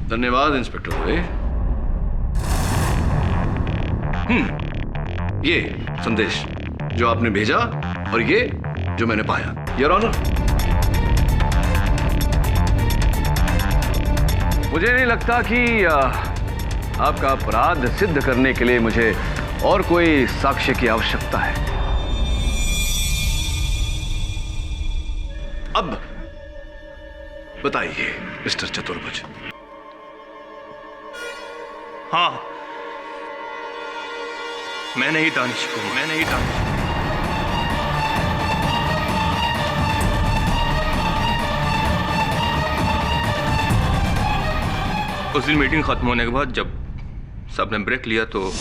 धन्यवाद इंस्पेक्टर दुबे। ये संदेश जो आपने भेजा और ये जो मैंने पाया, योर ऑनर। मुझे नहीं लगता कि आपका अपराध सिद्ध करने के लिए मुझे और कोई साक्ष्य की आवश्यकता है। अब बताइए मिस्टर चतुर्भुज। हाँ, मैंने ही दानिश को उस दिन मीटिंग खत्म होने के बाद जब सबने ब्रेक लिया तो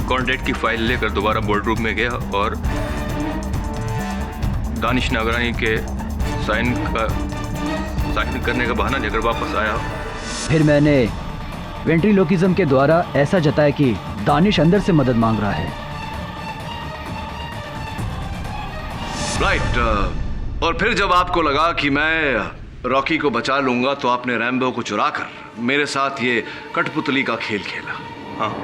कॉन्ट्रैक्ट की फाइल लेकर दोबारा बोर्ड रूम में गया और दानिश नागरानी के साइन करने का बहाना लेकर वापस आया। फिर मैंने वेंट्रीलोकिज्म के द्वारा ऐसा जताया कि दानिश अंदर से मदद मांग रहा है। राइट। और फिर जब आपको लगा कि मैं रॉकी को बचा लूंगा तो आपने रैम्बो को चुराकर मेरे साथ ये कठपुतली का खेल खेला। हाँ,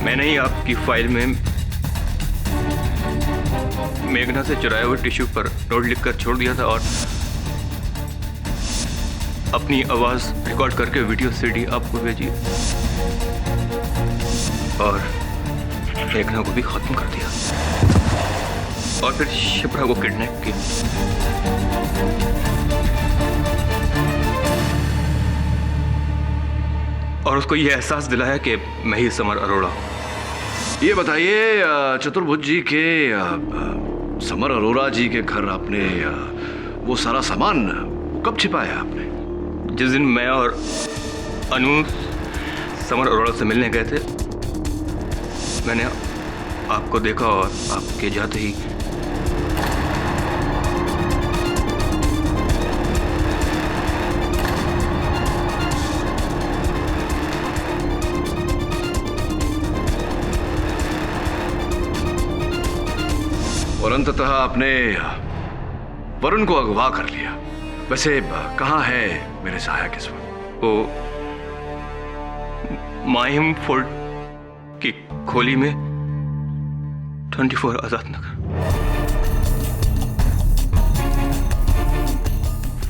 मैंने ही आपकी फाइल में मेघना से चुराए हुए टिश्यू पर नोट लिखकर छोड़ दिया था और अपनी आवाज रिकॉर्ड करके वीडियो सीडी आपको भेजी और मेघना को भी खत्म कर दिया और फिर शिप्रा को किडनैप किया। और उसको यह एहसास दिलाया कि मैं ही समर अरोड़ा हूं। ये बताइए चतुर्भुज जी के समर अरोड़ा जी के घर आपने वो सारा सामान कब छिपाया आपने? जिस दिन मैं और अनु समर अरोड़ा से मिलने गए थे, मैंने आपको देखा और आपके जाते ही और अंततः आपने वरुण को अगवा कर लिया। वैसे कहाँ है मेरे सहायक इस वक्त? वो माहिम फोर्ट की खोली में 24 आजाद नगर।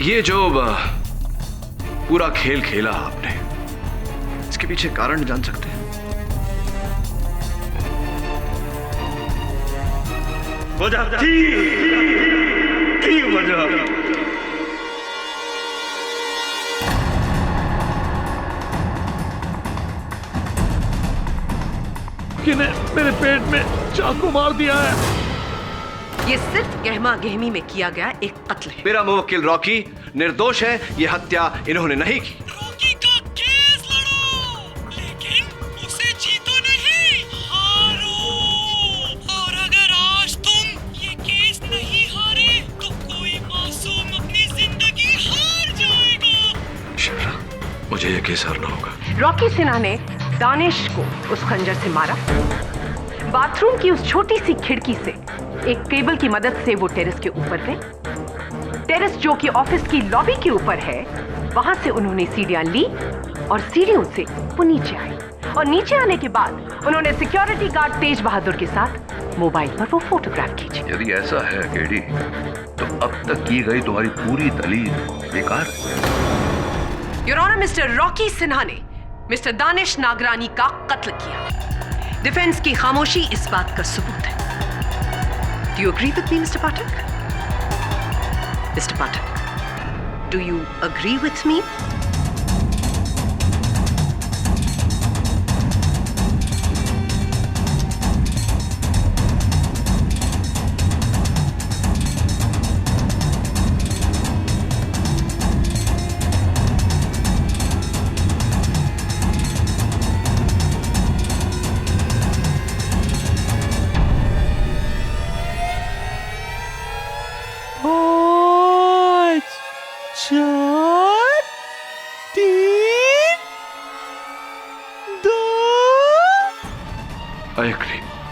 ये जो पूरा खेल खेला आपने, इसके पीछे कारण जान सकते हैं? वजह थी वजह। किने मेरे पेट में चाकू मार दिया है। ये सिर्फ गहमा गहमी में किया गया एक कत्ल है। मेरा मुवक्किल रॉकी निर्दोष है। ये हत्या इन्होंने नहीं की। रॉकी का केस लड़ो, लेकिन उसे जीतो नहीं, हारो। और अगर आज तुम ये केस नहीं हारे तो कोई मासूम अपनी जिंदगी हार जाएगा। शिप्रा, मुझे ये केस हारना होगा। रॉकी सिन्हा ने दानिश को उस खंजर से मारा। बाथरूम की उस छोटी सी खिड़की से एक केबल की मदद से वो टेरेस के ऊपर गए। टेरेस जो कि ऑफिस की लॉबी के ऊपर है, वहां से उन्होंने सीढ़ियां ली और सीढ़ियों से वो नीचे आए। और नीचे आने के बाद उन्होंने सिक्योरिटी गार्ड तेज बहादुर के साथ मोबाइल पर वो फोटोग्राफ खींची। यदि ऐसा है केडी, तो अब तक की गई तुम्हारी पूरी दलील बेकार है। Your honour, mister Rocky Sinha ने मिस्टर दानिश नागरानी का कत्ल किया। डिफेंस की खामोशी इस बात का सबूत है। Do you agree with me, Mr. Pathak? Mr. Pathak, do you agree with me?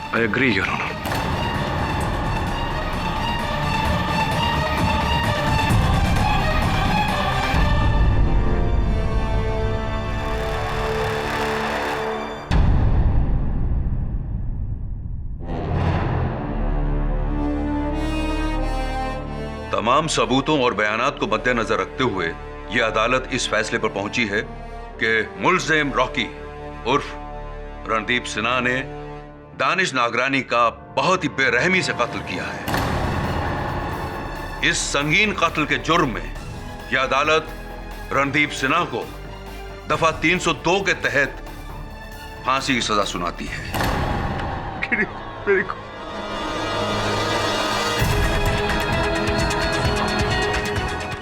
I agree your honour. तमाम सबूतों और बयानात को मद्देनजर रखते हुए यह अदालत इस फैसले पर पहुंची है कि मुल्जिम रॉकी उर्फ रणदीप सिन्हा ने दानिश नागरानी का बहुत ही बेरहमी से कत्ल किया है। इस संगीन कत्ल के जुर्म में यह अदालत रणदीप सिन्हा को दफा 302 के तहत फांसी की सजा सुनाती है।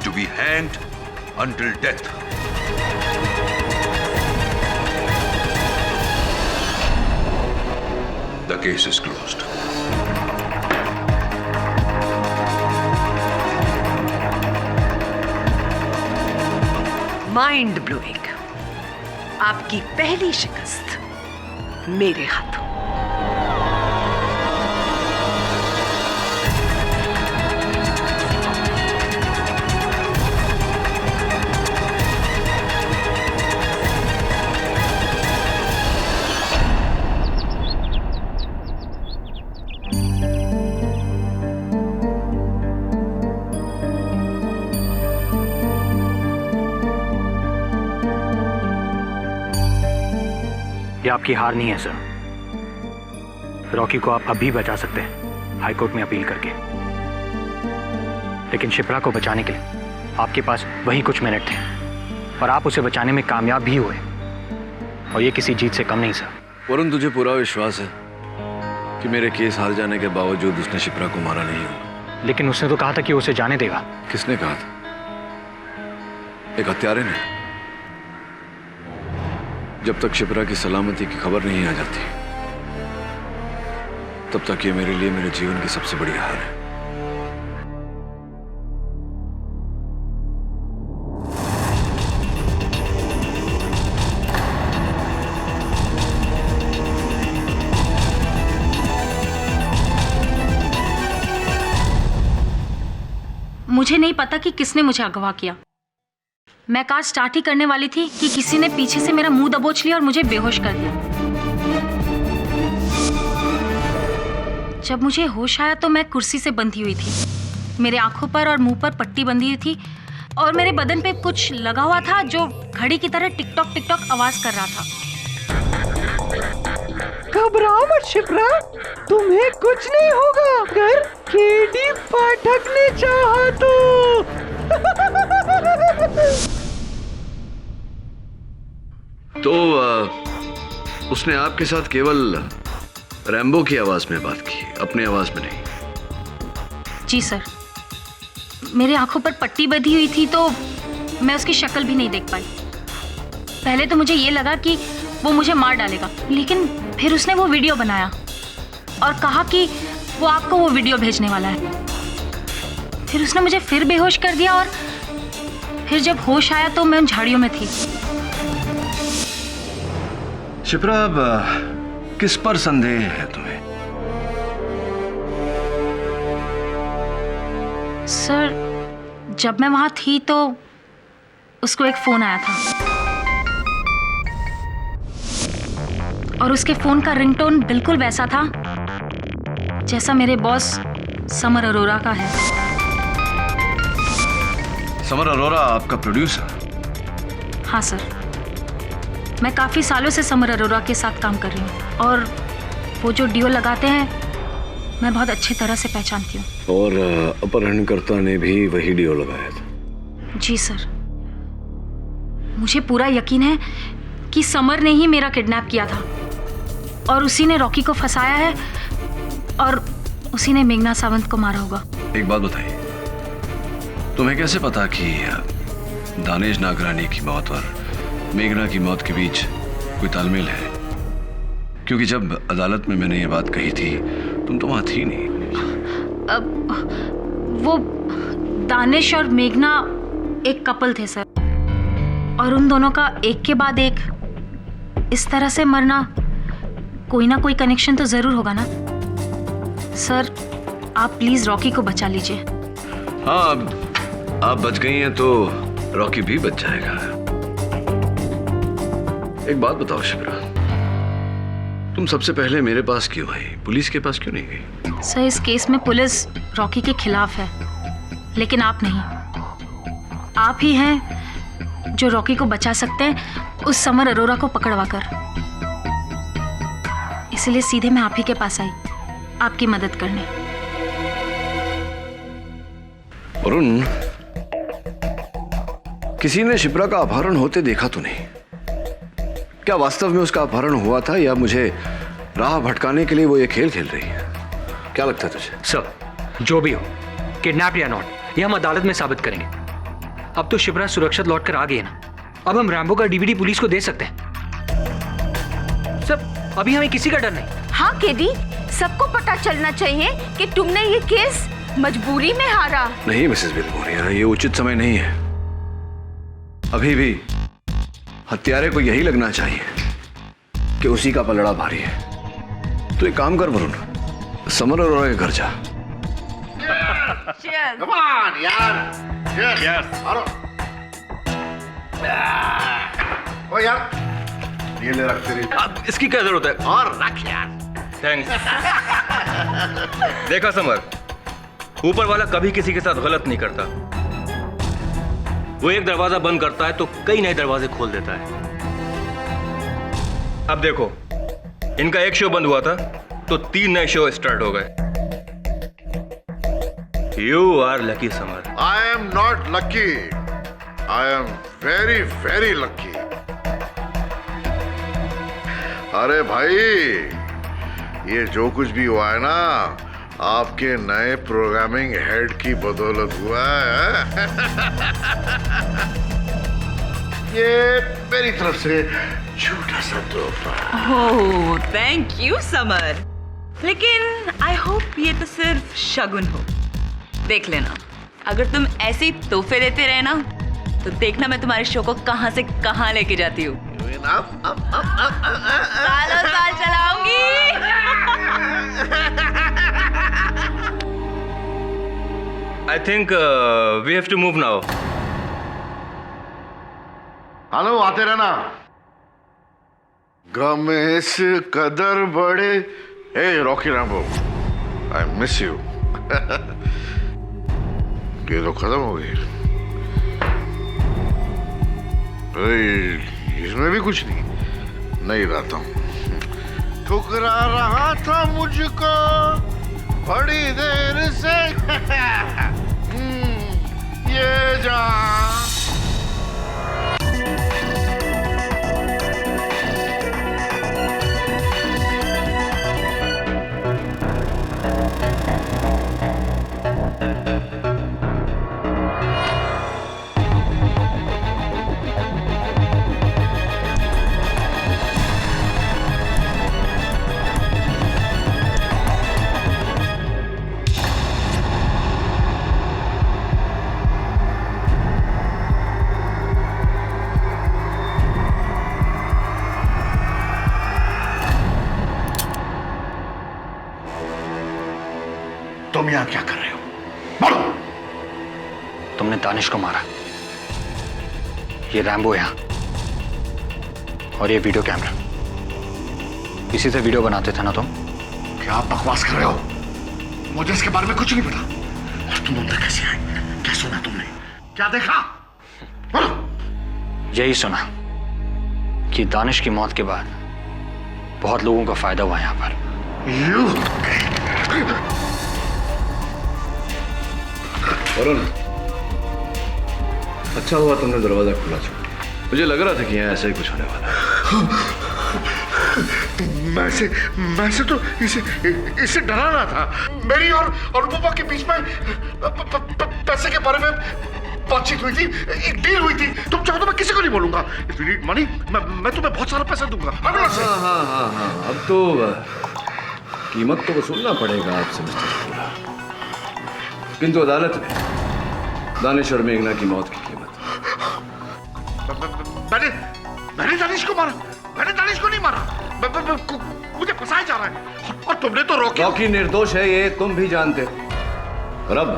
To be hanged until death. The case is closed. Mind blowing. आपकी पहली शिकस्त मेरे हाथों। ये आपकी हार नहीं है सर। रॉकी को आप अभी बचा सकते हैं हाईकोर्ट में अपील करके, लेकिन शिप्रा को बचाने के लिए आपके पास वही कुछ मिनट थे और आप उसे बचाने में कामयाब भी हुए, और ये किसी जीत से कम नहीं सर। वरुण, तुझे पूरा विश्वास है कि मेरे केस हार जाने के बावजूद उसने शिप्रा को मारा नहीं होगा? लेकिन उसने तो कहा था कि उसे जाने देगा। किसने कहा था? एक हत्यारे ने। जब तक शिप्रा की सलामती की खबर नहीं आ जाती तब तक ये मेरे लिए मेरे जीवन की सबसे बड़ी हार है। मुझे नहीं पता कि किसने मुझे अगवा किया। मैं कार स्टार्ट ही करने वाली थी कि किसी ने पीछे से मेरा मुंह दबोच लिया और मुझे बेहोश कर दिया। जब मुझे होश आया तो मैं कुर्सी से बंधी हुई थी। मेरे आंखों पर और मुंह पर पट्टी बंधी हुई थी और मेरे बदन पे कुछ लगा हुआ था जो घड़ी की तरह टिक टॉक आवाज कर रहा था। घबराओ मत शिप्रा, तुम्हें कुछ नहीं होगा अगर केडी पाठक ने चाहा तो उसने आपके साथ केवल रैम्बो की आवाज में बात की, अपनी आवाज में नहीं। जी सर, मेरे आंखों पर पट्टी बंधी हुई थी तो मैं उसकी शक्ल भी नहीं देख पाई। पहले तो मुझे ये लगा कि वो मुझे मार डालेगा, लेकिन फिर उसने वो वीडियो बनाया और कहा कि वो आपको वो वीडियो भेजने वाला है। फिर उसने मुझे फिर बेहोश कर दिया और फिर जब होश आया तो मैं उन झाड़ियों में थी। शिप्रा, अब किस पर संदेह है तुम्हें? सर, जब मैं वहां थी तो उसको एक फोन आया था और उसके फोन का रिंगटोन बिल्कुल वैसा था जैसा मेरे बॉस समर अरोरा का है। समर अरोरा आपका प्रोड्यूसर? हाँ सर, मैं काफी सालों से समर अरोरा के साथ काम कर रही हूँ और वो जो डियो लगाते हैं मैं बहुत अच्छी तरह से पहचानती हूँ। और अपहरणकर्ता ने भी वही डियो लगाया था? जी सर, मुझे पूरा यकीन है कि समर ने ही मेरा किडनैप किया था और उसी ने रॉकी को फंसाया है और उसी ने मेघना सावंत को मारा होगा। एक बात बताइए, तुम्हें कैसे पता कि दानिश नागरानी की मौत और मेघना की मौत के बीच कोई तालमेल है? क्योंकि जब अदालत में मैंने ये बात कही थी तुम तो वहां थी नहीं। वो दानिश और मेघना एक कपल थे सर, और उन दोनों का एक के बाद एक इस तरह से मरना कोई ना कोई कनेक्शन तो जरूर होगा ना। सर, आप प्लीज रॉकी को बचा लीजिए। हाँ, अब आप बच गई हैं तो रॉकी भी बच जाएगा। एक बात बताओ शिप्रा, तुम सबसे पहले मेरे पास क्यों आई, पुलिस के पास क्यों नहीं गई? सर, इस केस में पुलिस रॉकी के खिलाफ है, लेकिन आप नहीं। आप ही हैं जो रॉकी को बचा सकते हैं उस समर अरोरा को पकड़वा कर। इसलिए सीधे मैं आप ही के पास आई, आपकी मदद करने। वरुण, किसी ने शिप्रा का अपहरण होते देखा तो नहीं? क्या वास्तव में उसका अपहरण हुआ था या मुझे राह भटकाने के लिए वो ये खेल खेल रही है? क्या लगता है तुझे? सर, जो भी हो, किडनैप या नॉट, ये हम अदालत में साबित करेंगे। अब तो शिप्रा सुरक्षित लौट कर आ गई है ना, अब हम रैम्बो का डीवीडी पुलिस को दे सकते हैं। सब, अभी हमें किसी का डर नहीं। हाँ केडी, सबको पता चलना चाहिए कि तुमने ये केस मजबूरी में हारा। नहीं मिसेस बिलमोरिया, ये उचित समय नहीं है। अभी भी हत्यारे को यही लगना चाहिए कि उसी का पलड़ा भारी है। तो एक काम कर वरुण, समर अरोरा के घर जा। Come on, यार। Yes. ओ यार, ये ले रख तेरी। इसकी क्या जरूरत है? और रख यार। थैंक्स। देखा समर, ऊपर वाला कभी किसी के साथ गलत नहीं करता। वो एक दरवाजा बंद करता है तो कई नए दरवाजे खोल देता है। अब देखो, इनका एक शो बंद हुआ था तो 3 नए शो स्टार्ट हो गए। You are lucky Samar. I am not lucky. I am very, very lucky. अरे भाई, ये जो कुछ भी हुआ है ना, आपके नए प्रोग्रामिंग हेड की बदौलत हुआ है। ये मेरी तरफ से छोटा सा तोहफा। ओह, थैंक यू समर। लेकिन आई होप ये तो सिर्फ शगुन हो। देख लेना, अगर तुम ऐसे ही तोहफे देते रहे ना, तो देखना मैं तुम्हारे शो को कहां से कहां लेके जाती हूँ। सालों साल चलाऊंगी। I think we have to move now. Hello, आते रहना। गम इस कदर बड़े। Hey Rocky Rambo, I miss you. ये तो खत्म हो गई। इसमें भी कुछ नहीं रहता हूँ। ठुकरा रहा था मुझको बड़ी देर से। ये जान। तुम यहाँ क्या कर रहे हो? बोलो। तुमने दानिश को मारा। ये रैम्बो यहाँ, और ये वीडियो कैमरा, इसी से वीडियो बनाते थे ना तुम? क्या बकवास कर रहे हो? मुझे इसके बारे में कुछ नहीं पता। और तुम अंदर कैसे आए? क्या सुना तुमने? क्या देखा? बोलो। यही सुना कि दानिश की मौत के बाद बहुत लोगों का फायदा हुआ यहाँ पर। वरुण, अच्छा हुआ तुमने दरवाजा खुला छोड़ा। मुझे लग रहा था कि यहाँ ऐसा ही कुछ होने वाला है। मैं से तो इसे डरा रहा था। मेरी और अनुपमा के बीच में पैसे के बारे में बातचीत हुई थी, एक डील हुई थी। तुम चाहो तो मैं किसी को नहीं बोलूंगा। इफ यू नीड मनी, मैं तुम्हें बहुत सारा पैसा दूंगा। हाँ, अब तो कीमत तो वसूलना पड़ेगा आपसे मिस्टर शुक्ला, किंतु अदालत में दानिश और मेघना की मौत की कीमत। मैंने दानिश को मारा। मैंने दानिश को नहीं मारा। मुझे फंसाया जा रहा है और तुमने तो रॉकी निर्दोष है, ये तुम भी जानते हो। और अब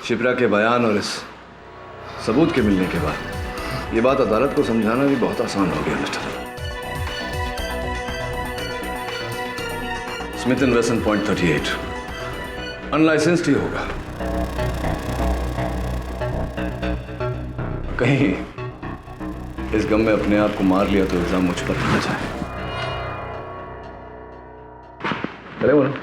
शिप्रा के बयान और इस सबूत के मिलने के बाद ये बात अदालत को समझाना भी बहुत आसान हो गया mister. Smith and Wesson point 38 unlicensed ही होगा। कहीं इस गम में अपने आप को मार लिया तो इल्जाम मुझ पर न जाए। अरे बोलो।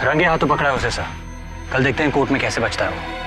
रंगे हाथों पकड़ा है उसे सर। कल देखते हैं कोर्ट में कैसे बचता है वो।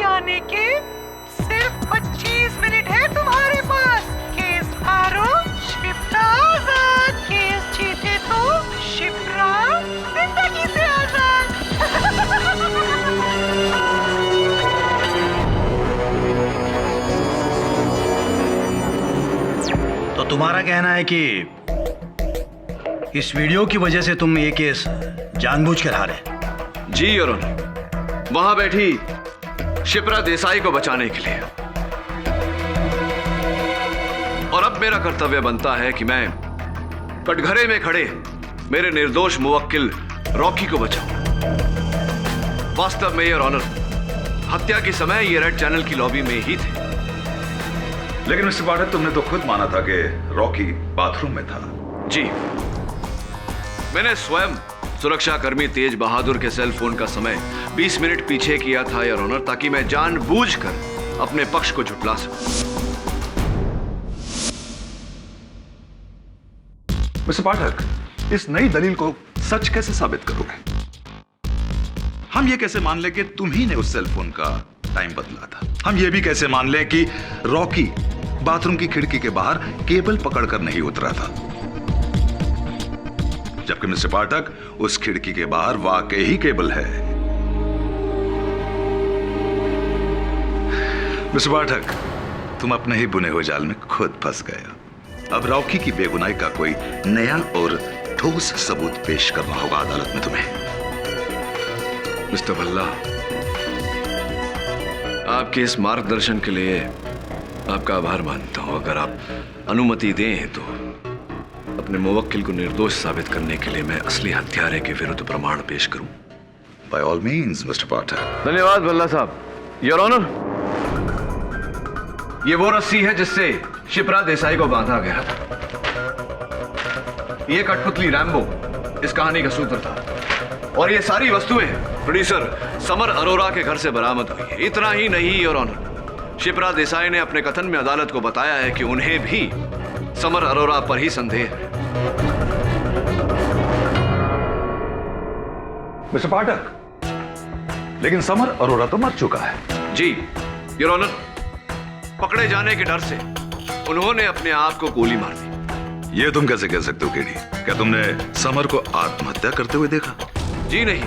यानी कि सिर्फ 25 मिनट है तुम्हारे पास। केस हारो शिप्रा आजाद, केस जीते तो शिप्रा जिंदगी से आजाद। तो तुम्हारा कहना है कि इस वीडियो की वजह से तुम ये केस जानबूझकर हारे? जी योर ऑनर, वहां बैठी शिप्रा देसाई को बचाने के लिए। और अब मेरा कर्तव्य बनता है कि मैं कटघरे में खड़े मेरे निर्दोष मुवक्किल रॉकी को बचाऊं। वास्तव में योर ऑनर, हत्या के समय ये रेड चैनल की लॉबी में ही थे। लेकिन मिस्टर पाठक, तुमने तो खुद माना था कि रॉकी बाथरूम में था। जी, मैंने स्वयं सुरक्षा कर्मी तेज बहादुर के सेल फोन का समय 20 मिनट पीछे किया था योर ऑनर, ताकि मैं जानबूझकर अपने पक्ष को झुठला सकूं। मिस्टर पाठक, इस नई दलील को सच कैसे साबित करोगे? हम ये कैसे मान लें कि तुम ही ने उस सेल फोन का टाइम बदला था? हम ये भी कैसे मान लें कि रॉकी बाथरूम की खिड़की के बाहर केबल पकड़कर नहीं उतरा था, जबकि मिस्टर पाठक उस खिड़की के बाहर वाकई ही केबल है? मिस्टर पाठक, तुम अपने ही बुने हुए जाल में खुद फंस गए। अब रॉकी की बेगुनाही का कोई नया और ठोस सबूत पेश करना होगा अदालत में तुम्हें। मिस्टर भल्ला, आपके इस मार्गदर्शन के लिए आपका आभार मानता हूं। अगर आप अनुमति दें तो अपने मुवक्किल को निर्दोष साबित करने के लिए मैं असली हत्यारे के विरुद्ध प्रमाण पेश करूं। बाय ऑल मीन्स मिस्टर पाठक। धन्यवाद भल्ला साहब। योर ऑनर, ये वो रस्सी है जिससे शिप्रा देसाई को बांधा गया था। ये कठपुतली रैम्बो इस कहानी का सूत्र था, और ये सारी वस्तुएं प्रोड्यूसर समर अरोरा के घर से बरामद हुई है। इतना ही नहीं योर ऑनर, शिप्रा देसाई ने अपने कथन में अदालत को बताया है कि उन्हें भी समर अरोरा पर ही संदेह है। मिस्टर पाठक, लेकिन समर अरोरा तो मर चुका है। जी योर ऑनर, पकड़े जाने के डर से उन्होंने अपने आप को गोली मार दी। ये तुम कैसे कह सकते हो केडी? क्या तुमने समर को आत्महत्या करते हुए देखा? जी नहीं,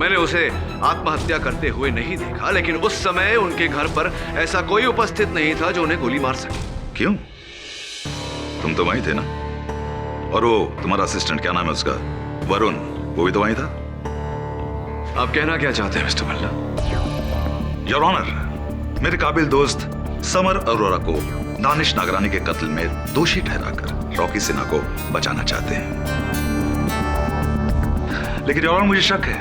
मैंने उसे आत्महत्या करते हुए नहीं देखा, लेकिन उस समय उनके घर पर ऐसा कोई उपस्थित नहीं था जो उन्हें गोली मार सके। क्यों? तुम तो वहीं थे ना? और वो तुम्हारा असिस्टेंट, क्या नाम है उसका, वरुण, वो भी तो वहीं था। आप कहना क्या चाहते हैं मिस्टर भल्ला? योर ऑनर, मेरे काबिल दोस्त समर अरोरा को दानिश नागरानी के कत्ल में दोषी ठहराकर रॉकी सिन्हा को बचाना चाहते हैं। लेकिन योर ऑनर, मुझे शक है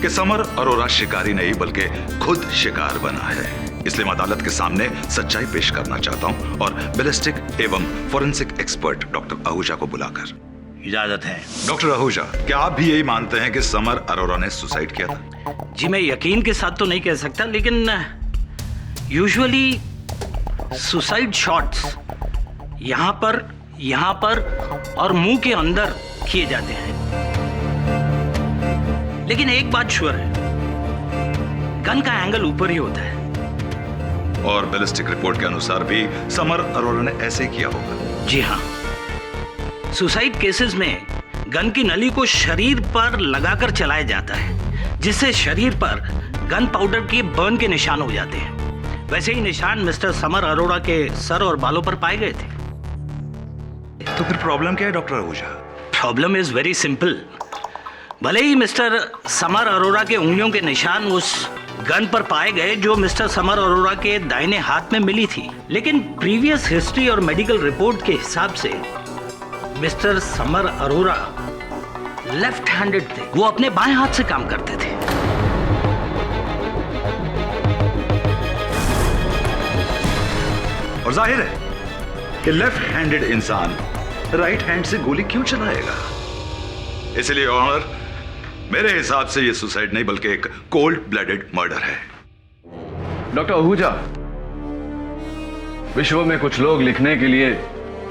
कि समर अरोरा शिकारी नहीं बल्कि खुद शिकार बना है। इसलिए मैं अदालत के सामने सच्चाई पेश करना चाहता हूं और बैलिस्टिक एवं फोरेंसिक एक्सपर्ट डॉक्टर आहूजा को बुलाकर। इजाजत है। डॉक्टर आहूजा, क्या आप भी यही मानते हैं कि समर अरोरा ने सुसाइड किया था? जी, मैं यकीन के साथ तो नहीं कह सकता, लेकिन यूजुअली सुसाइड शॉट्स यहाँ पर और मुंह के अंदर किए जाते हैं। लेकिन एक बात श्योर है, गन का एंगल ऊपर ही होता है। और बैलिस्टिक रिपोर्ट के अनुसार भी समर अरोड़ा ने ऐसे किया होगा। जी हाँ, सुसाइड केसेस में गन की नली को शरीर पर लगाकर चलाया जाता है, जिससे शरीर पर गन पाउडर के बर्न के निशान हो जाते हैं। वैसे ही निशान मिस्टर समर अरोड़ा के सर और बालों पर पाए गए थे। तो फिर प्रॉब्लम क्या है doctor Ahuja? Problem is very simple. भले ही मिस्टर समर अरोड़ा के उंगलियों के निशान उस गन पर पाए गए जो मिस्टर समर अरोड़ा के दाहिने हाथ में मिली थी, लेकिन प्रीवियस हिस्ट्री और मेडिकल रिपोर्ट के हिसाब से mister summer Arora left handed थे। वो अपने बाएं हाथ से काम करते थे। और जाहिर है कि लेफ्ट हैंडेड इंसान राइट हैंड से गोली क्यों चलाएगा? इसलिए ऑनर, मेरे हिसाब से यह सुसाइड नहीं बल्कि एक कोल्ड ब्लडेड मर्डर है। डॉक्टर आहूजा, विश्व में कुछ लोग लिखने के लिए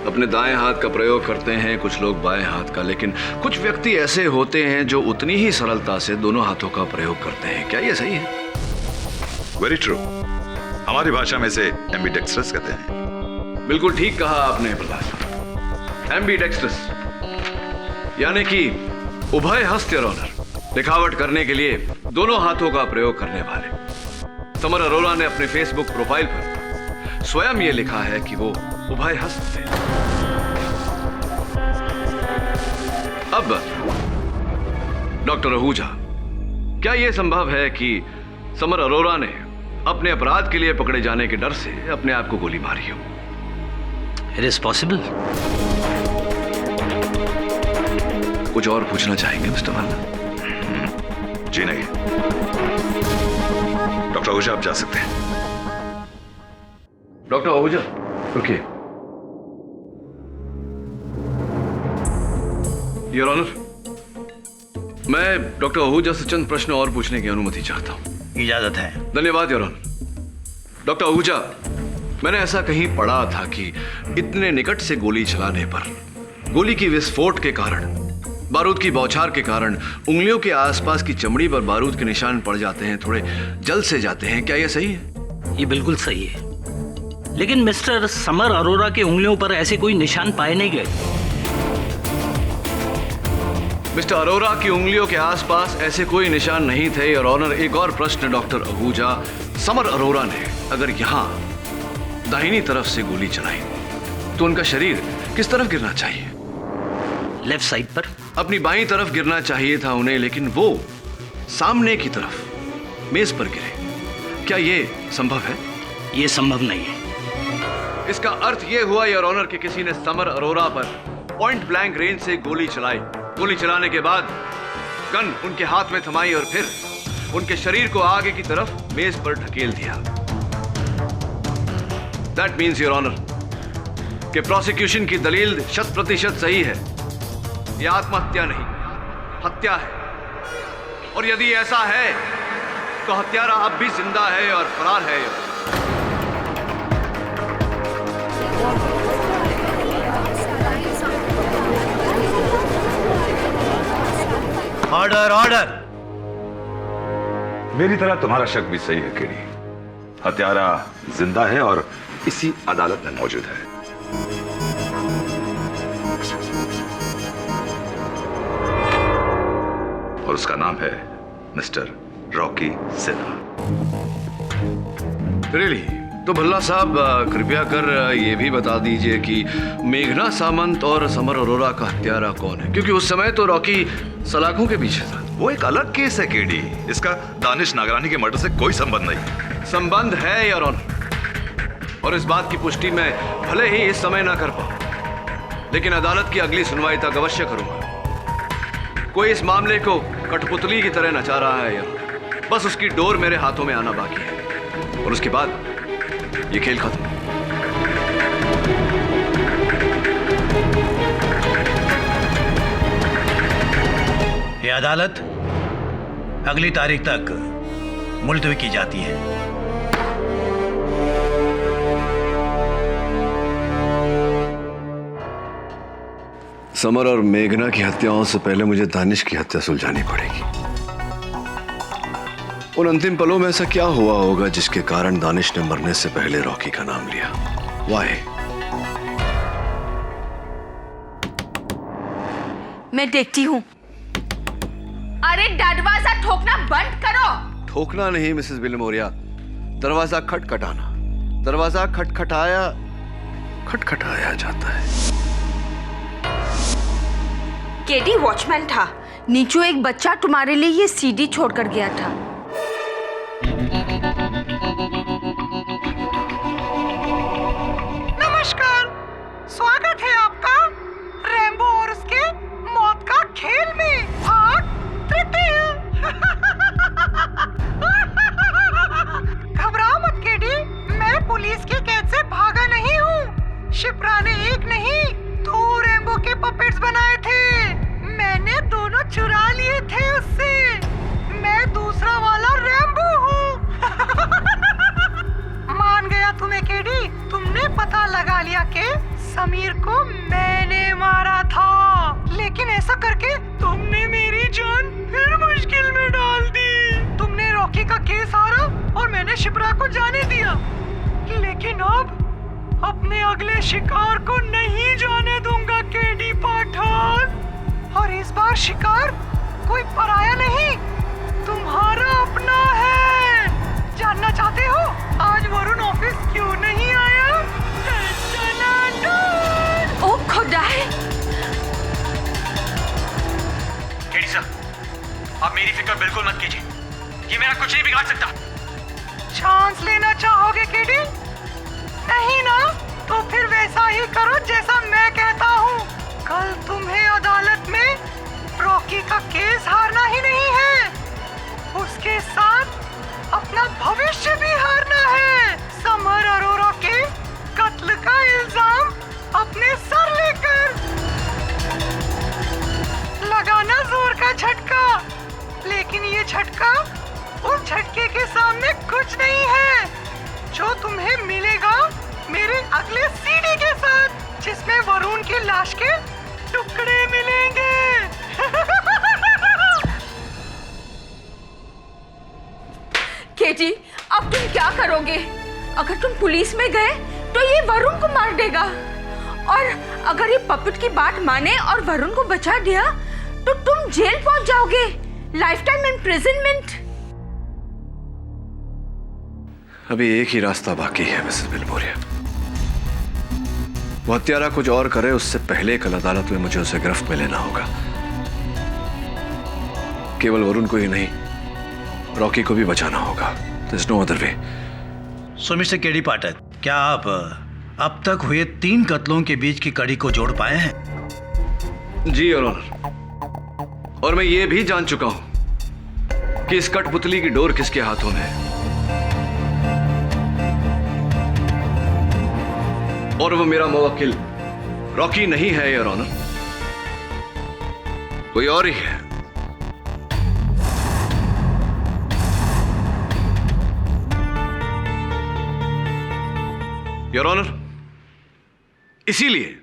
अपने दाएं हाथ का प्रयोग करते हैं, कुछ लोग बाएं हाथ का, लेकिन कुछ व्यक्ति ऐसे होते हैं जो उतनी ही सरलता से दोनों हाथों का प्रयोग करते हैं। क्या यह सही है? Very true. हमारी भाषा में इसे एम्बिडेक्स्ट्रस कहते हैं। बिल्कुल ठीक कहा आपने प्रहलाद। एम्बिडेक्स्ट्रस यानी कि उभय हस्त योर ऑनर, दिखावट करने के लिए दोनों हाथों का प्रयोग करने वाले। समर अरोड़ा ने अपने फेसबुक प्रोफाइल पर स्वयं ये लिखा है कि वो उभय हस्त थे। अब डॉक्टर आहूजा, क्या यह संभव है कि समर अरोड़ा ने अपने अपराध के लिए पकड़े जाने के डर से अपने आप को गोली मारी हो? It is possible. कुछ और पूछना चाहेंगे मिस्टर भाल्ला? जी नहीं। डॉक्टर आहूजा, आप जा सकते हैं। डॉक्टर आहूजा रुकिए। योर ऑनर, मैं डॉक्टर आहूजा से चंद प्रश्न और पूछने की अनुमति चाहता हूं। इजाजत है। धन्यवाद योर ऑनर। डॉक्टर आहूजा, मैंने ऐसा कहीं पढ़ा था कि इतने निकट से गोली चलाने पर गोली की विस्फोट के कारण, बारूद की बौछार के कारण उंगलियों के आसपास की चमड़ी पर बारूद के निशान पड़ जाते हैं, थोड़े जल से जाते हैं। क्या यह सही है? ये बिल्कुल सही है, लेकिन मिस्टर समर अरोड़ा के उंगलियों पर ऐसे कोई निशान पाए नहीं गए। मिस्टर अरोड़ा की उंगलियों के आसपास ऐसे कोई निशान नहीं थे। और ऑनर, एक और प्रश्न डॉक्टर आहूजा, समर अरोड़ा ने अगर यहां दाहिनी तरफ से गोली चलाई तो उनका शरीर किस तरफ गिरना चाहिए? लेफ्ट साइड पर। अपनी बाईं तरफ गिरना चाहिए था उन्हें, लेकिन वो सामने की तरफ मेज पर गिरे। क्या यह संभव है? यह संभव नहीं है। इसका अर्थ यह हुआ योर ऑनर कि किसी ने समर अरोड़ा पर पॉइंट ब्लैंक रेंज से गोली चलाई। गोली चलाने के बाद गन उनके हाथ में थमाई और फिर उनके शरीर को आगे की तरफ मेज पर ढकेल दिया। दैट मीन्स योर ऑनर कि प्रोसिक्यूशन की दलील 100% सही है। यह आत्महत्या नहीं, हत्या है। और यदि ऐसा है तो हत्यारा अब भी जिंदा है और फरार है। Order order. मेरी तरह तुम्हारा शक भी सही है केडी। हत्यारा जिंदा है और इसी अदालत में मौजूद है। और उसका नाम है मिस्टर रॉकी सिन्हा। रियली? तो भल्ला साहब, कृपया कर ये भी बता दीजिए कि मेघना सामंत और समर अरोड़ा का हत्यारा कौन है, क्योंकि उस समय तो रॉकी सलाखों के पीछे था। वो एक अलग केस है केडी। इसका दानिश नागरानी के मर्डर से कोई संबंध नहीं। संबंध है योर ऑनर, और इस बात की पुष्टि मैं भले ही इस समय ना कर पाऊं, लेकिन अदालत की अगली सुनवाई तक अवश्य करूंगा। कोई इस मामले को कठपुतली की तरह नचा रहा है यार। बस उसकी डोर मेरे हाथों में आना बाकी है और उसके बाद ये खेल खत्म। ये अदालत अगली तारीख तक मुलतवी की जाती है। समर और मेघना की हत्याओं से पहले मुझे दानिश की हत्या सुलझानी पड़ेगी। उन अंतिम पलों में ऐसा क्या हुआ होगा जिसके कारण दानिश ने मरने से पहले रॉकी का नाम लिया? वाई? मैं देखती हूँ। अरे दरवाजा ठोकना बंद करो। ठोकना नहीं मिसेस विल्मोरिया, दरवाजा खटखटाना। दरवाजा खटखटाया जाता है। केडी वॉचमैन था। नीचू एक बच्चा तुम्हारे लिए ये सीडी छोड़कर गया था। नमस्कार, स्वागत है आपका रैम्बो और उसके मौत का खेल में भाग 3। घबराओ मत केडी, मैं पुलिस की कैद से भागा नहीं हूँ। शिप्रा ने एक नहीं 2 रैम्बो के पपेट्स बनाए थे। मैंने दोनों चुरा लिए थे उससे। मैं दूसरा वाला रैम्बो हूँ। मान गया तुम्हें केडी, तुमने पता लगा लिया कि समीर को मैंने मारा था, लेकिन ऐसा करके तुमने मेरी जान फिर मुश्किल में डाल दी। तुमने रॉकी का केस हारा और मैंने शिप्रा को जाने दिया, लेकिन अब अपने अगले शिकार को नहीं जाने दूंगा केडी पाठक। और इस बार शिकार कोई पराया नहीं, तुम्हारा अपना है। जानना चाहते हो आज वरुण ऑफिस क्यों नहीं आया? ओ खुदा है। केडी सर, आप मेरी फिक्र बिल्कुल मत कीजिए, ये मेरा कुछ नहीं बिगाड़ सकता। चांस लेना चाहोगे केडी? नहीं ना, तो फिर वैसा ही करो जैसा मैं कहता हूँ। कल तुम्हें अदालत में रॉकी का केस हारना ही नहीं है, उसके साथ अपना भविष्य भी हारना है। समर अरोरा के कत्ल का इल्जाम अपने सर लेकर लगाना जोर का झटका, लेकिन ये झटका उस झटके के सामने कुछ नहीं है जो तुम्हें मिलेगा मेरे अगले सीडी के साथ, जिसमें वरुण की लाश के टुकड़े मिलेंगे। केडी, अब तुम क्या करोगे? अगर तुम पुलिस में गए तो ये वरुण को मार देगा, और अगर ये पपेट की बात माने और वरुण को बचा दिया तो तुम जेल पहुंच जाओगे, लाइफ टाइम इम्प्रिजनमेंट। अभी एक ही रास्ता बाकी है मिसेस विल्मोरिया। वो हत्यारा कुछ और करे उससे पहले कल अदालत में मुझे उसे गिरफ्त में लेना होगा। केवल वरुण को ही नहीं, रॉकी को भी बचाना होगा। There's no other way. सो मिस्टर केडी पाठक, क्या आप अब तक हुए 3 कत्लों के बीच की कड़ी को जोड़ पाए हैं? जी योर ऑनर, और मैं ये भी जान चुका हूं कि इस कठपुतली की डोर किसके हाथों में है, और वो मेरा मुवक्किल रॉकी नहीं है योर ऑनर, कोई और ही है। योर ऑनर, इसीलिए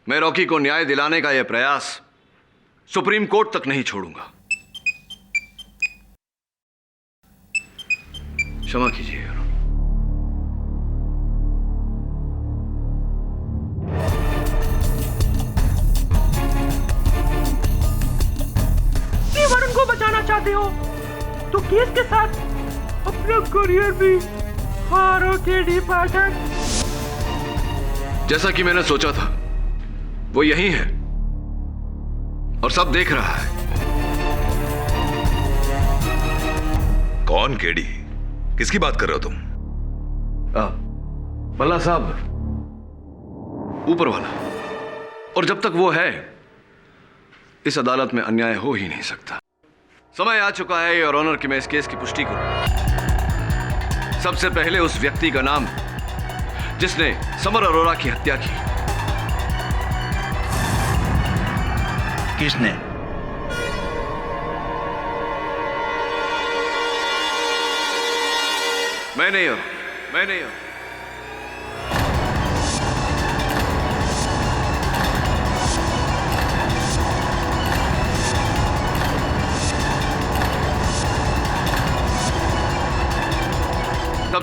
मैं रॉकी को न्याय दिलाने का यह प्रयास सुप्रीम कोर्ट तक नहीं छोड़ूंगा। क्षमा कीजिए योर ऑनर। वरुण को बचाना चाहते हो तो केस के साथ अपना करियर भी हारो केडी पाठक। जैसा कि मैंने सोचा था वो यही है और सब देख रहा है। कौन केडी? किसकी बात कर रहे हो तुम? भला साहब, ऊपर वाला। और जब तक वो है इस अदालत में अन्याय हो ही नहीं सकता। समय आ चुका है योर ऑनर कि मैं इस केस की पुष्टि करूं। सबसे पहले उस व्यक्ति का नाम जिसने समर अरोरा की हत्या की। किसने? मैं नहीं हूं, मैं नहीं हूं।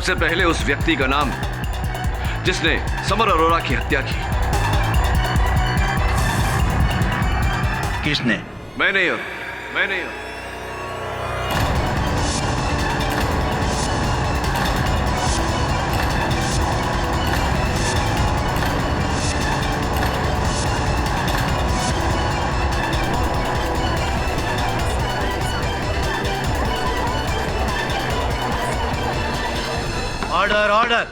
सबसे पहले उस व्यक्ति का नाम जिसने समर अरोरा की हत्या की। किसने? मैंने। ऑर्डर।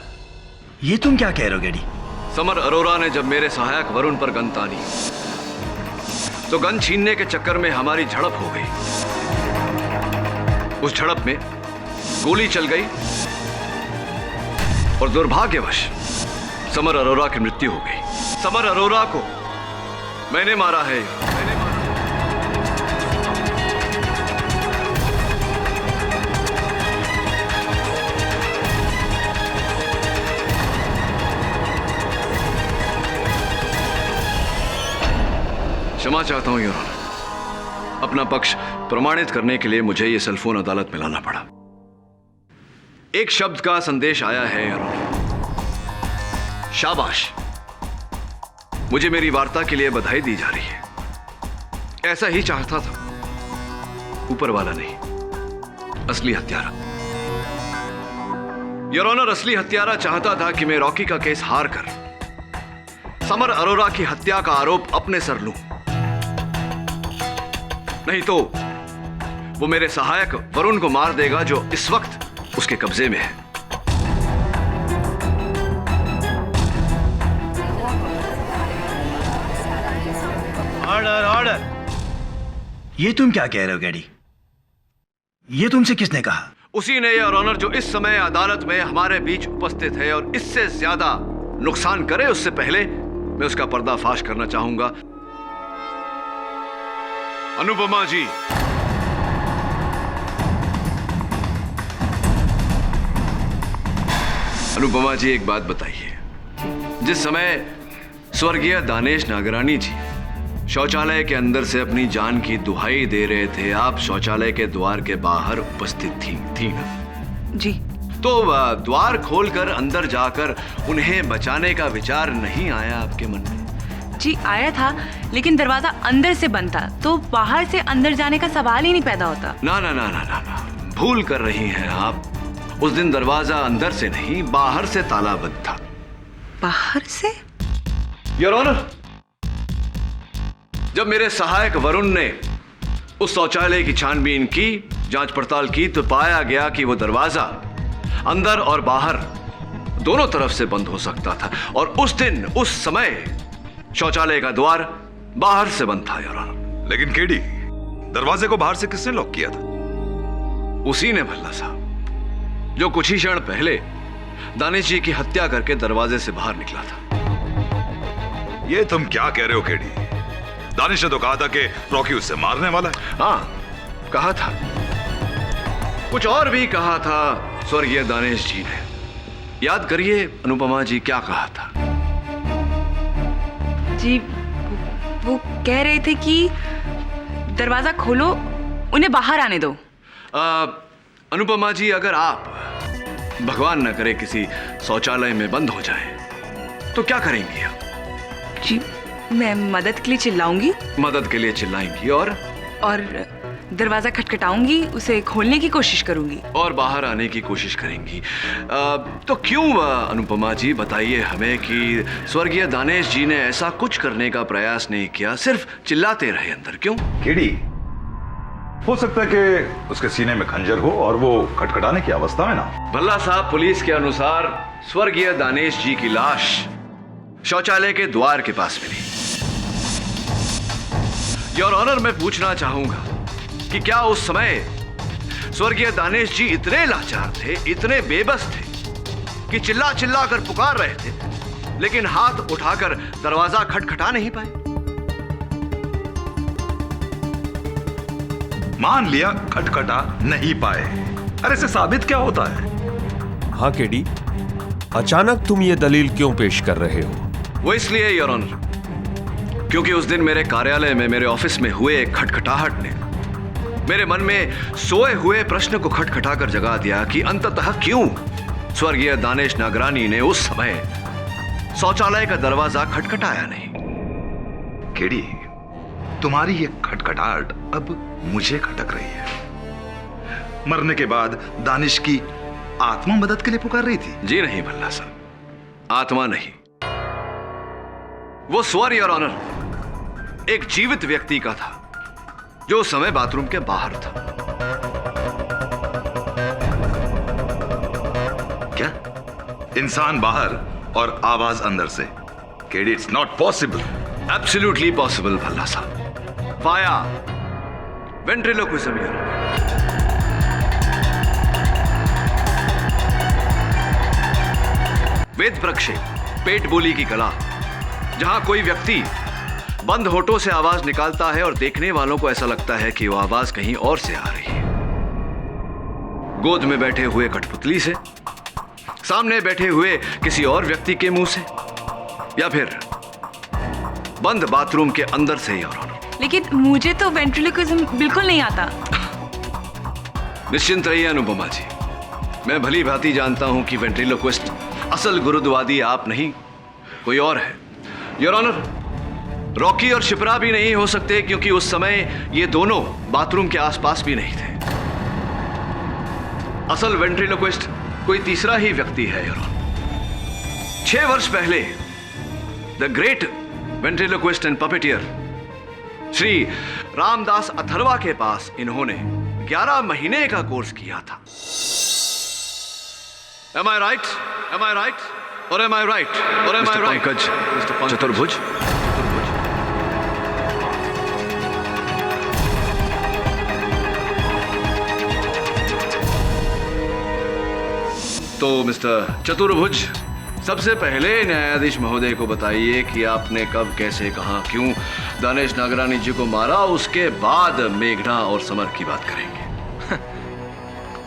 ये तुम क्या कह रहे हो गेडी? समर अरोरा ने जब मेरे सहायक वरुण पर गन तानी तो गन छीनने के चक्कर में हमारी झड़प हो गई। उस झड़प में गोली चल गई और दुर्भाग्यवश समर अरोरा की मृत्यु हो गई। समर अरोरा को मैंने मारा है। क्षमा चाहता हूं योर ऑनर। अपना पक्ष प्रमाणित करने के लिए मुझे यह सेलफोन अदालत में लाना पड़ा। एक शब्द का संदेश आया है योर ऑनर। शाबाश। मुझे मेरी वार्ता के लिए बधाई दी जा रही है। ऐसा ही चाहता था, ऊपर वाला नहीं, असली हत्यारा। योर ऑनर, असली हत्यारा चाहता था कि मैं रॉकी का केस हार कर समर अरोरा की हत्या का आरोप अपने सर लूं। नहीं तो वो मेरे सहायक वरुण को मार देगा जो इस वक्त उसके कब्जे में है। ऑर्डर। ये तुम क्या कह रहे हो गेडी? ये तुमसे किसने कहा? उसी ने योर ऑनर जो इस समय अदालत में हमारे बीच उपस्थित है और इससे ज्यादा नुकसान करे उससे पहले मैं उसका पर्दाफाश करना चाहूंगा। अनुपमा जी, अनुपमा जी एक बात बताइए। जिस समय स्वर्गीय दानेश नागरानी जी शौचालय के अंदर से अपनी जान की दुहाई दे रहे थे, आप शौचालय के द्वार के बाहर उपस्थित थी ना? जी। तो द्वार खोलकर अंदर जाकर उन्हें बचाने का विचार नहीं आया आपके मन में? जी आया था, लेकिन दरवाजा अंदर से बंद था, तो बाहर से अंदर जाने का सवाल ही नहीं पैदा होता। ना ना ना ना ना, ना। भूल कर रही हैं आप। उस दिन दरवाजा अंदर से नहीं, बाहर से ताला बंद था। बाहर से? योर ऑनर, जब मेरे सहायक वरुण ने उस शौचालय की छानबीन की, जांच पड़ताल की, तो पाया गया कि वो दरवाजा अंदर और बाहर दोनों तरफ से बंद हो सकता था। और उस दिन उस समय शौचालय का द्वार बाहर से बंद था योर ऑनर। लेकिन केडी, दरवाजे को बाहर से किसने लॉक किया था? उसी ने भल्ला साहब, जो कुछ ही क्षण पहले दानिश जी की हत्या करके दरवाजे से बाहर निकला था। ये तुम क्या कह रहे हो केडी? दानिश ने तो कहा था कि रॉकी उससे मारने वाला है। हाँ, कहा था। कुछ और भी कहा था स्वर्गीय दानिश जी ने। याद करिए अनुपमा जी, क्या कहा था? जी वो कह रहे थे कि दरवाजा खोलो, उन्हें बाहर आने दो। अनुपमा जी, अगर आप भगवान न करे किसी शौचालय में बंद हो जाए तो क्या करेंगी आप? जी मैं मदद के लिए चिल्लाऊंगी। मदद के लिए चिल्लाएंगी और दरवाजा खटखटाऊंगी, उसे खोलने की कोशिश करूंगी और बाहर आने की कोशिश करेंगी। तो क्यों अनुपमा जी बताइए हमें कि स्वर्गीय दानेश जी ने ऐसा कुछ करने का प्रयास नहीं किया, सिर्फ चिल्लाते रहे अंदर? क्यों? केडी, हो सकता है कि उसके सीने में खंजर हो और वो खटखटाने की अवस्था में ना। भल्ला साहब, पुलिस के अनुसार स्वर्गीय दानेश जी की लाश शौचालय के द्वार के पास मिली। योर ऑनर, मैं पूछना चाहूंगा कि क्या उस समय स्वर्गीय दानेश जी इतने लाचार थे, इतने बेबस थे कि चिल्ला चिल्ला कर पुकार रहे थे, लेकिन हाथ उठाकर दरवाजा खटखटा नहीं पाए? मान लिया खटखटा नहीं पाए, अरे इससे साबित क्या होता है? हाँ केडी, अचानक तुम ये दलील क्यों पेश कर रहे हो? वो इसलिए योर ऑनर, क्योंकि उस दिन मेरे कार्यालय में, मेरे ऑफिस में हुए एक खटखटाहट ने मेरे मन में सोए हुए प्रश्न को खटखटाकर जगा दिया कि अंततः क्यों स्वर्गीय दानिश नागरानी ने उस समय शौचालय का दरवाजा खटखटाया नहीं। केडी, तुम्हारी ये खटखटाहट अब मुझे खटक रही है। मरने के बाद दानिश की आत्मा मदद के लिए पुकार रही थी? जी नहीं भल्ला साहब, आत्मा नहीं, वो स्वर योर ऑनर एक जीवित व्यक्ति का था जो उस समय बाथरूम के बाहर था। क्या? इंसान बाहर और आवाज अंदर से? KD, it's not possible. Absolutely possible Bhalla साहब। Via ventriloquism your honour. वेद प्रक्षेप, पेट बोली की कला, जहां कोई व्यक्ति बंद होठों से आवाज निकालता है और देखने वालों को ऐसा लगता है कि वो आवाज कहीं और से आ रही है। गोद में बैठे हुए कठपुतली से, सामने बैठे हुए किसी और व्यक्ति के मुंह से, या फिर बंद बाथरूम के अंदर से ही। और लेकिन मुझे तो वेंट्रिलोक्विज्म बिल्कुल नहीं आता। निश्चिंत रहिए अनुपमा जी, मैं भली भांति जानता हूं कि वेंट्रिलोक्विस्ट असल गुरुद्वादी आप नहीं, कोई और है। योर ऑनर, रॉकी और शिप्रा भी नहीं हो सकते क्योंकि उस समय ये दोनों बाथरूम के आसपास भी नहीं थे। असल वेंट्रिलोक्विस्ट कोई तीसरा ही व्यक्ति है योर ऑनर। 6 वर्ष पहले the great ventriloquist and puppeteer Shri Ramdas Atharva के पास इन्होंने 11 महीने का कोर्स किया था। Am I right? Am I right? Or am I right? Or am I right? Mr. Pankaj चतुर्भुज। तो मिस्टर चतुर्भुज, सबसे पहले न्यायाधीश महोदय को बताइए कि आपने कब, कैसे, कहां, क्यों दानिश नागरानी जी को मारा। उसके बाद मेघना और समर की बात करेंगे।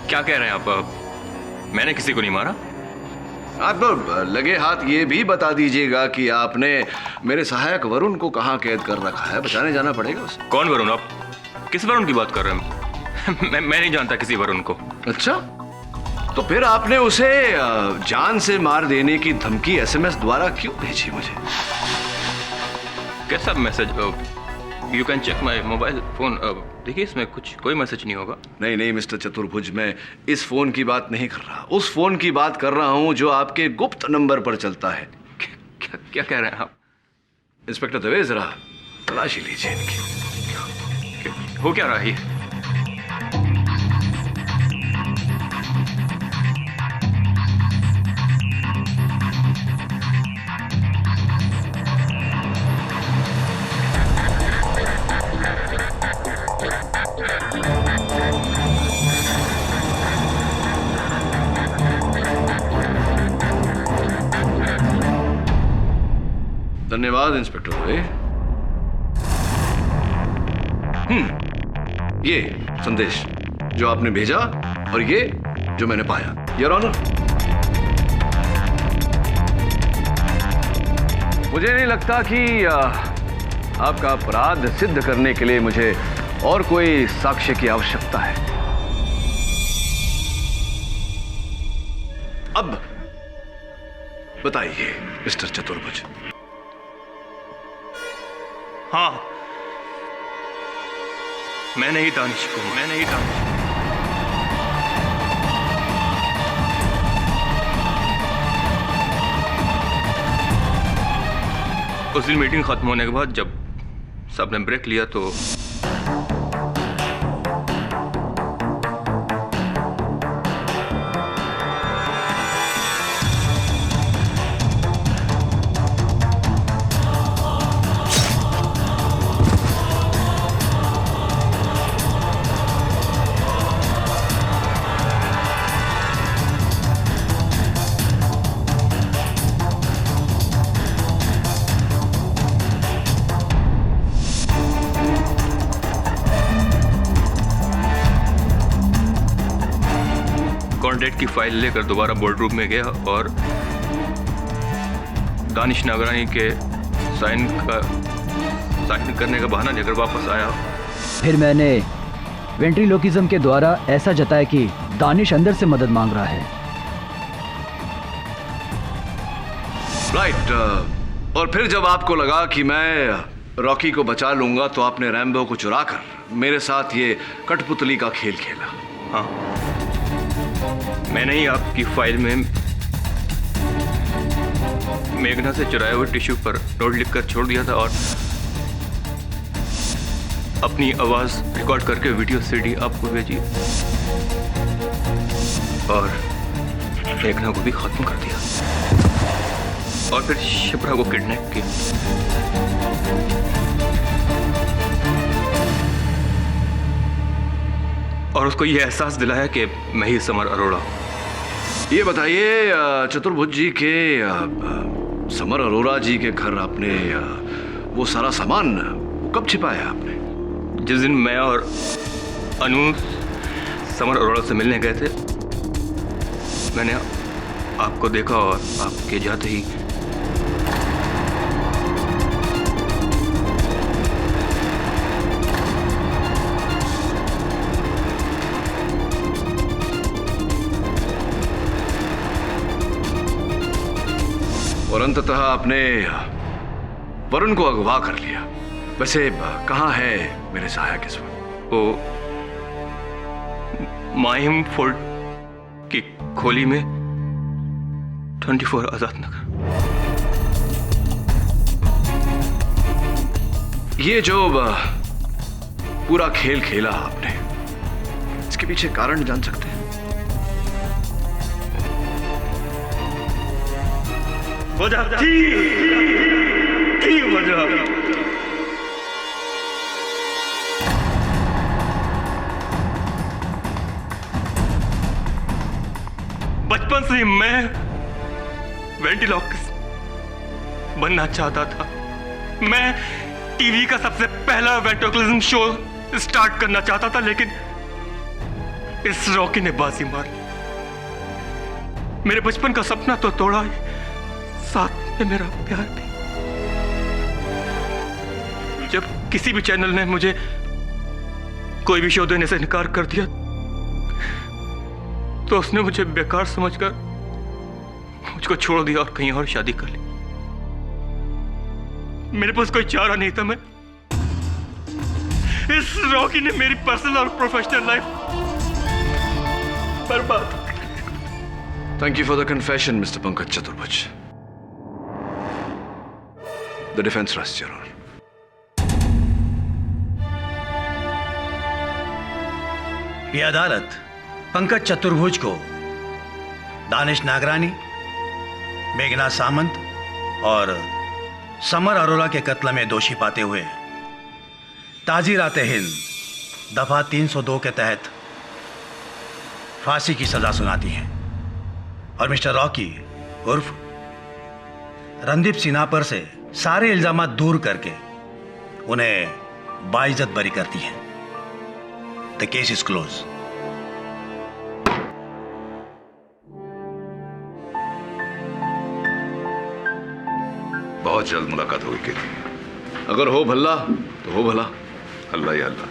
क्या कह रहे हैं आप? मैंने किसी को नहीं मारा। आप लगे हाथ ये भी बता दीजिएगा कि आपने मेरे सहायक वरुण को कहां कैद कर रखा है, बचाने जाना पड़ेगा उसे। कौन वरुण? आप किस वरुण की बात कर रहे हैं? मैं नहीं जानता किसी वरुण को। अच्छा, तो फिर आपने उसे जान से मार देने की धमकी SMS द्वारा क्यों भेजी मुझे? कैसा message? You can check my mobile phone. देखिए, इसमें कोई मैसेज नहीं होगा। नहीं नहीं मिस्टर चतुर्भुज, मैं इस फोन की बात नहीं कर रहा, उस फोन की बात कर रहा हूं जो आपके गुप्त नंबर पर चलता है। क्या कह रहे हैं आप? इंस्पेक्टर दवे, जरा तलाशी लीजिए इनकी। हो क्या रहा है ये? धन्यवाद इंस्पेक्टर दवे। ये संदेश जो आपने भेजा और ये जो मैंने पाया, योर ऑनर। मुझे नहीं लगता कि आपका अपराध सिद्ध करने के लिए मुझे और कोई साक्ष्य की आवश्यकता है। अब बताइए मिस्टर चतुर्भुज। हाँ, मैंने ही दानिश को। उस दिन मीटिंग खत्म होने के बाद जब सबने ब्रेक लिया तो कॉन्ट्रैक्ट की फाइल लेकर दोबारा बोर्ड रूम में गया और दानिश नागरानी के साइन करने का बहाना लेकर वापस आया। फिर मैंने वेंट्रिलोकिज्म के द्वारा ऐसा जताया कि दानिश अंदर से मदद मांग रहा है। राइट। और फिर जब आपको लगा कि मैं रॉकी को बचा लूंगा तो आपने रैम्बो को चुराकर मेरे साथ ये कठपुतली का खेल खेला। हाँ, मैंने ही आपकी फाइल में मेघना से चुराए हुए टिश्यू पर नोट लिखकर छोड़ दिया था और अपनी आवाज रिकॉर्ड करके वीडियो सीडी आपको भेजी और मेघना को भी खत्म कर दिया और फिर शिप्रा को किडनैप किया। और उसको यह एहसास दिलाया कि मैं ही समर अरोड़ा हूं। ये बताइए चतुर्भुज जी के समर अरोड़ा जी के घर आपने वो सारा सामान कब छिपाया आपने? जिस दिन मैं और अनु समर अरोड़ा से मिलने गए थे, मैंने आपको देखा और आपके जाते ही और अंततः आपने वरुण को अगवा कर लिया। वैसे कहाँ है मेरे सहायक इस वक्त? वो माहिम फोर्ट की खोली में 24 आजाद नगर। ये जो पूरा खेल खेला आपने, इसके पीछे कारण जान सकते हैं? वजह थी वजह। बचपन से ही मैं वेंटिलॉक्स बनना चाहता था। मैं टीवी का सबसे पहला वेंट्रोक्लिज्म शो स्टार्ट करना चाहता था, लेकिन इस रॉकी ने बाजी मार ली। मेरे बचपन का सपना तो तोड़ा ही, साथ में मेरा प्यार भी। जब किसी भी चैनल ने मुझे कोई भी शो देने से इनकार कर दिया तो उसने मुझे बेकार समझकर मुझको छोड़ दिया और कहीं और शादी कर ली। मेरे पास कोई चारा नहीं था। मैं इस रॉकी ने मेरी पर्सनल और प्रोफेशनल लाइफ बर्बाद। Thank you for the confession, Mr. Pankaj Chaturbhuj. The defense rests, Your Honor. ये अदालत पंकज चतुर्भुज को दानिश नागरानी, मेघना सामंत और समर अरोड़ा के कत्ल में दोषी पाते हुए ताज़ीरात हिंद दफा 302 के तहत फांसी की सजा सुनाती है और मिस्टर रॉकी उर्फ रणदीप सिन्हा से सारे इल्जामात दूर करके उन्हें बाइज्जत बरी करती है। The case is close. बहुत जल्द मुलाकात होगी केटी। अगर हो भला तो हो भला। अल्लाह ही अल्लाह।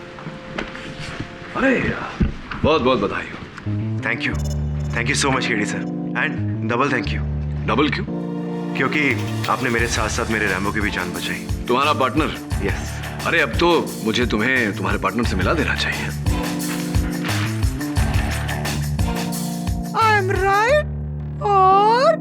अरे यार, बहुत बहुत बधाई हो। Thank you so much KD sir, and double thank you. Double क्यों? क्योंकि आपने मेरे साथ साथ मेरे रैम्बो की भी जान बचाई। तुम्हारा पार्टनर? यस। अरे अब तो मुझे तुम्हें तुम्हारे पार्टनर से मिला देना चाहिए। आई एम राइट और